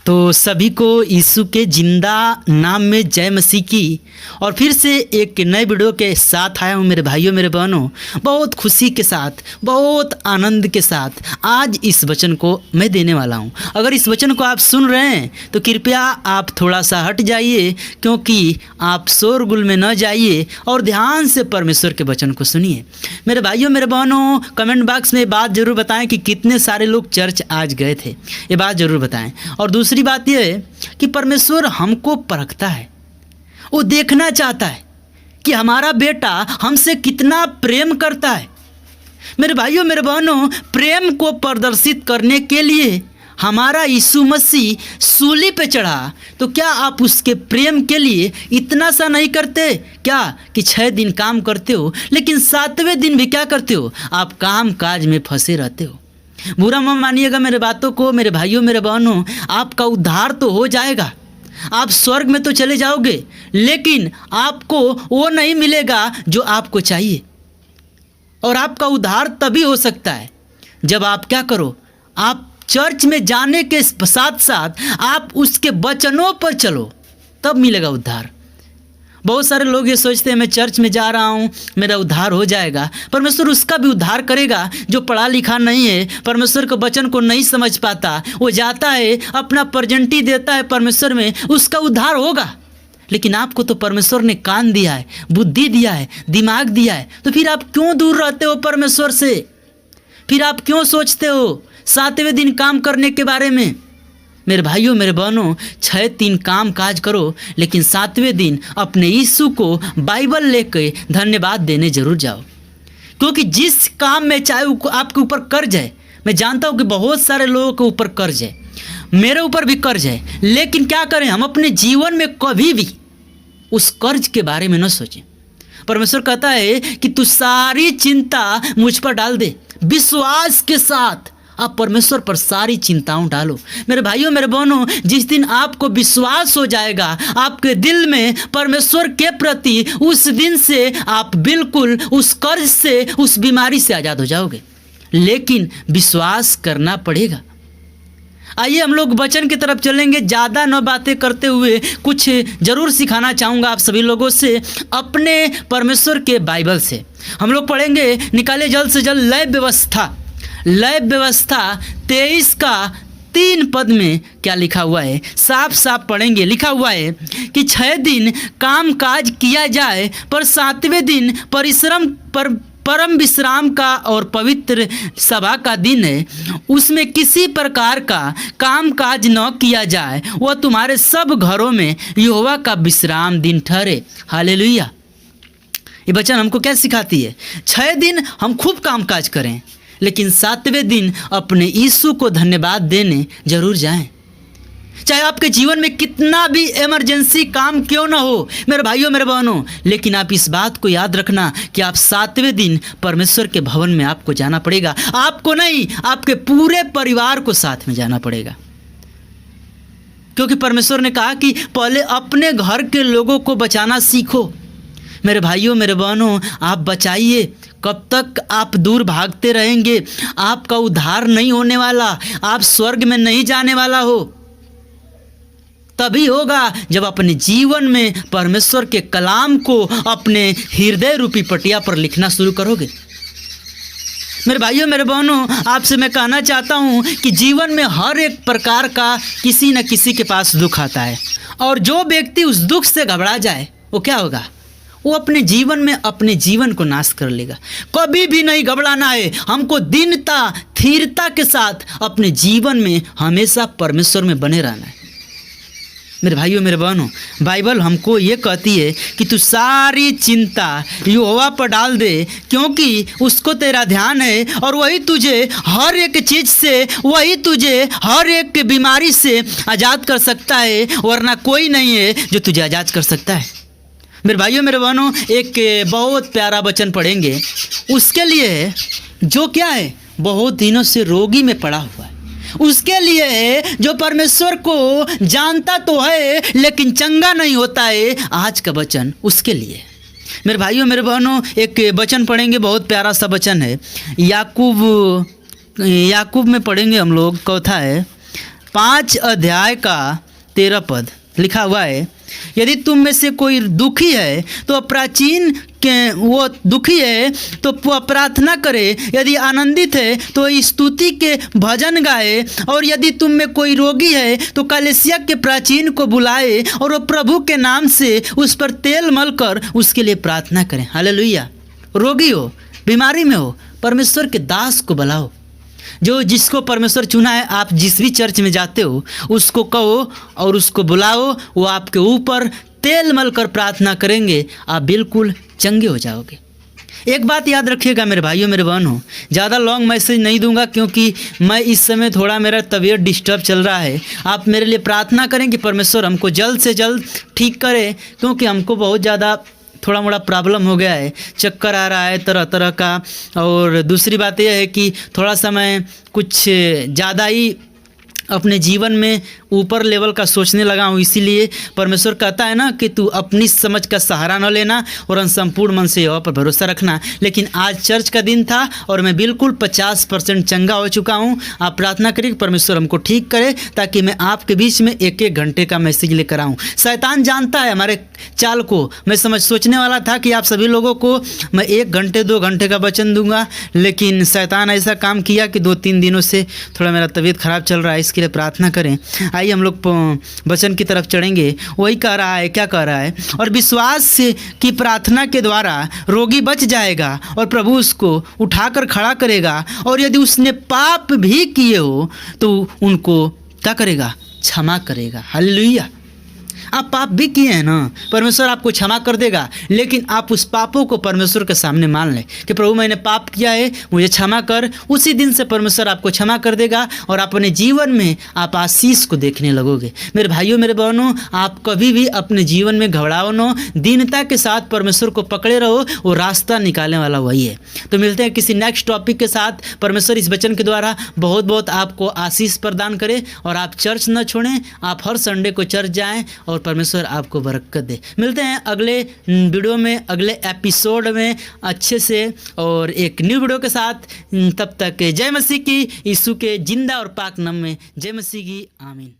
तो सभी को यीशु के जिंदा नाम में जय मसीह की। और फिर से एक नए वीडियो के साथ आया हूँ मेरे भाइयों मेरे बहनों, बहुत खुशी के साथ, बहुत आनंद के साथ आज इस वचन को मैं देने वाला हूँ। अगर इस वचन को आप सुन रहे हैं तो कृपया आप थोड़ा सा हट जाइए, क्योंकि आप शोरगुल में न जाइए और ध्यान से परमेश्वर के वचन को सुनिए। मेरे भाइयों मेरे बहनों, कमेंट बॉक्स में बात ज़रूर बताएं कि कितने सारे लोग चर्च आज गए थे, ये बात ज़रूर बताएं। और दूसरी बात यह है कि परमेश्वर हमको परखता है, वो देखना चाहता है कि हमारा बेटा हमसे कितना प्रेम करता है। मेरे भाइयों मेरे बहनों, प्रेम को प्रदर्शित करने के लिए हमारा यीशु मसीह सूली पे चढ़ा, तो क्या आप उसके प्रेम के लिए इतना सा नहीं करते क्या कि 6 दिन काम करते हो लेकिन 7वें दिन भी क्या करते हो, आप काम काज में फंसे रहते हो। बुरा मत मानिएगा मेरे बातों को मेरे भाइयों मेरे बहनों, आपका उद्धार तो हो जाएगा, आप स्वर्ग में तो चले जाओगे, लेकिन आपको वो नहीं मिलेगा जो आपको चाहिए। और आपका उद्धार तभी हो सकता है जब आप क्या करो, आप चर्च में जाने के साथ साथ आप उसके वचनों पर चलो, तब मिलेगा उद्धार। बहुत सारे लोग ये सोचते हैं मैं चर्च में जा रहा हूँ मेरा उद्धार हो जाएगा। परमेश्वर उसका भी उद्धार करेगा जो पढ़ा लिखा नहीं है, परमेश्वर के वचन को नहीं समझ पाता, वो जाता है अपना प्रजेंटी देता है परमेश्वर में, उसका उद्धार होगा। लेकिन आपको तो परमेश्वर ने कान दिया है, बुद्धि दिया है, दिमाग दिया है, तो फिर आप क्यों दूर रहते हो परमेश्वर से? फिर आप क्यों सोचते हो 7वें दिन काम करने के बारे में? मेरे भाइयों मेरे बहनों, 6 दिन काम काज करो, लेकिन 7वें दिन अपने यीशु को बाइबल लेके धन्यवाद देने जरूर जाओ। क्योंकि जिस काम में चाहे आपके ऊपर कर्ज है, मैं जानता हूँ कि बहुत सारे लोगों के ऊपर कर्ज है, मेरे ऊपर भी कर्ज है, लेकिन क्या करें, हम अपने जीवन में कभी भी उस कर्ज के बारे में न सोचें। परमेश्वर कहता है कि तू सारी चिंता मुझ पर डाल दे, विश्वास के साथ आप परमेश्वर पर सारी चिंताओं डालो। मेरे भाइयों मेरे बहनों, जिस दिन आपको विश्वास हो जाएगा आपके दिल में परमेश्वर के प्रति, उस दिन से आप बिल्कुल उस कर्ज से, उस बीमारी से आज़ाद हो जाओगे। लेकिन विश्वास करना पड़ेगा। आइए हम लोग वचन की तरफ चलेंगे। ज़्यादा न बातें करते हुए कुछ ज़रूर सिखाना चाहूँगा आप सभी लोगों से अपने परमेश्वर के बाइबल से। हम लोग पढ़ेंगे, निकाले जल्द से जल्द लय व्यवस्था 23 का 3 पद में क्या लिखा हुआ है, साफ साफ पढ़ेंगे। लिखा हुआ है कि 6 दिन काम काज किया जाए, पर 7वें दिन परम विश्राम का और पवित्र सभा का दिन है, उसमें किसी प्रकार का काम काज न किया जाए, वह तुम्हारे सब घरों में यहोवा का विश्राम दिन ठहरे। हालेलुया। ये वचन हमको क्या सिखाती है? 6 दिन हम खूब काम काज करें, लेकिन 7वें दिन अपने यीशु को धन्यवाद देने जरूर जाएं। चाहे आपके जीवन में कितना भी इमरजेंसी काम क्यों ना हो मेरे भाइयों मेरे बहनों, लेकिन आप इस बात को याद रखना कि आप 7वें दिन परमेश्वर के भवन में आपको जाना पड़ेगा। आपको नहीं, आपके पूरे परिवार को साथ में जाना पड़ेगा। क्योंकि परमेश्वर ने कहा कि पहले अपने घर के लोगों को बचाना सीखो। मेरे भाइयों मेरे बहनों, आप बचाइए। कब तक आप दूर भागते रहेंगे? आपका उद्धार नहीं होने वाला, आप स्वर्ग में नहीं जाने वाला हो। तभी होगा जब अपने जीवन में परमेश्वर के कलाम को अपने हृदय रूपी पटिया पर लिखना शुरू करोगे। मेरे भाइयों मेरे बहनों, आपसे मैं कहना चाहता हूँ कि जीवन में हर एक प्रकार का किसी न किसी के पास दुख आता है, और जो व्यक्ति उस दुख से घबरा जाए वो क्या होगा, वो अपने जीवन में अपने जीवन को नाश कर लेगा। कभी भी नहीं घबराना है, हमको दीनता स्थिरता के साथ अपने जीवन में हमेशा परमेश्वर में बने रहना है। मेरे भाइयों मेरे बहनों, बाइबल हमको ये कहती है कि तू सारी चिंता यहोवा पर डाल दे, क्योंकि उसको तेरा ध्यान है, और वही तुझे हर एक चीज़ से, वही तुझे हर एक बीमारी से आज़ाद कर सकता है, वरना कोई नहीं है जो तुझे आज़ाद कर सकता है। मेरे भाइयों मेरे बहनों, एक बहुत प्यारा वचन पढ़ेंगे, उसके लिए जो क्या है, बहुत दिनों से रोगी में पड़ा हुआ है, उसके लिए है जो परमेश्वर को जानता तो है लेकिन चंगा नहीं होता है। आज का वचन उसके लिए। मेरे भाइयों मेरे बहनों, एक वचन पढ़ेंगे, बहुत प्यारा सा वचन है, याकूब में पढ़ेंगे हम लोग। चौथा है 5 अध्याय का 13 पद लिखा हुआ है, यदि तुम में से कोई दुखी है तो प्राचीन के वो दुखी है तो वह प्रार्थना करे, यदि आनंदित है तो स्तुति के भजन गाए, और यदि तुम में कोई रोगी है तो कलीसिया के प्राचीन को बुलाए और वो प्रभु के नाम से उस पर तेल मलकर उसके लिए प्रार्थना करें। हालेलुया। रोगी हो, बीमारी में हो, परमेश्वर के दास को बुलाओ। जो जिसको परमेश्वर चुना है, आप जिस भी चर्च में जाते हो उसको कहो और उसको बुलाओ, वो आपके ऊपर तेल मलकर प्रार्थना करेंगे, आप बिल्कुल चंगे हो जाओगे। एक बात याद रखिएगा मेरे भाइयों मेरे बहनों, ज़्यादा लॉन्ग मैसेज नहीं दूंगा क्योंकि मैं इस समय थोड़ा मेरा तबीयत डिस्टर्ब चल रहा है। आप मेरे लिए प्रार्थना करें कि परमेश्वर हमको जल्द से जल्द ठीक करे, क्योंकि हमको बहुत ज़्यादा थोड़ा मोड़ा प्रॉब्लम हो गया है, चक्कर आ रहा है तरह तरह का। और दूसरी बात यह है कि थोड़ा समय कुछ ज़्यादा ही अपने जीवन में ऊपर लेवल का सोचने लगा हूँ, इसीलिए परमेश्वर कहता है ना कि तू अपनी समझ का सहारा न लेना और संपूर्ण मन से यहोवा पर भरोसा रखना। लेकिन आज चर्च का दिन था और मैं बिल्कुल 50% चंगा हो चुका हूँ। आप प्रार्थना करिए कि परमेश्वर हमको ठीक करे, ताकि मैं आपके बीच में 1-1 घंटे का मैसेज लेकर आऊँ। शैतान जानता है हमारे चाल को। मैं सोचने वाला था कि आप सभी लोगों को मैं 1 घंटे 2 घंटे का वचन दूंगा, लेकिन शैतान ऐसा काम किया कि 2-3 दिनों से थोड़ा मेरा तबीयत खराब चल रहा है, इसके लिए प्रार्थना करें। आइए हम लोग वचन की तरफ चढ़ेंगे। वही कह रहा है, क्या कह रहा है, और विश्वास की प्रार्थना के द्वारा रोगी बच जाएगा और प्रभु उसको उठाकर खड़ा करेगा, और यदि उसने पाप भी किए हो तो उनको क्या करेगा, क्षमा करेगा। हालेलुया। आप पाप भी किए हैं ना, परमेश्वर आपको क्षमा कर देगा, लेकिन आप उस पापों को परमेश्वर के सामने मान लें कि प्रभु मैंने पाप किया है, मुझे क्षमा कर। उसी दिन से परमेश्वर आपको क्षमा कर देगा और अपने जीवन में आप आशीष को देखने लगोगे। मेरे भाइयों मेरे बहनों, आप कभी भी अपने जीवन में घबराओ न, दीनता के साथ परमेश्वर को पकड़े रहो, वो रास्ता निकालने वाला वही है। तो मिलते हैं किसी नेक्स्ट टॉपिक के साथ। परमेश्वर इस वचन के द्वारा बहुत बहुत आपको आशीष प्रदान करे, और आप चर्च न छोड़ें, आप हर संडे को चर्च जाएं और परमेश्वर आपको बरकत दे। मिलते हैं अगले वीडियो में, अगले एपिसोड में अच्छे से और एक न्यू वीडियो के साथ। तब तक जय मसीह की, यीशु के जिंदा और पाक नाम में जय मसीह की। आमीन।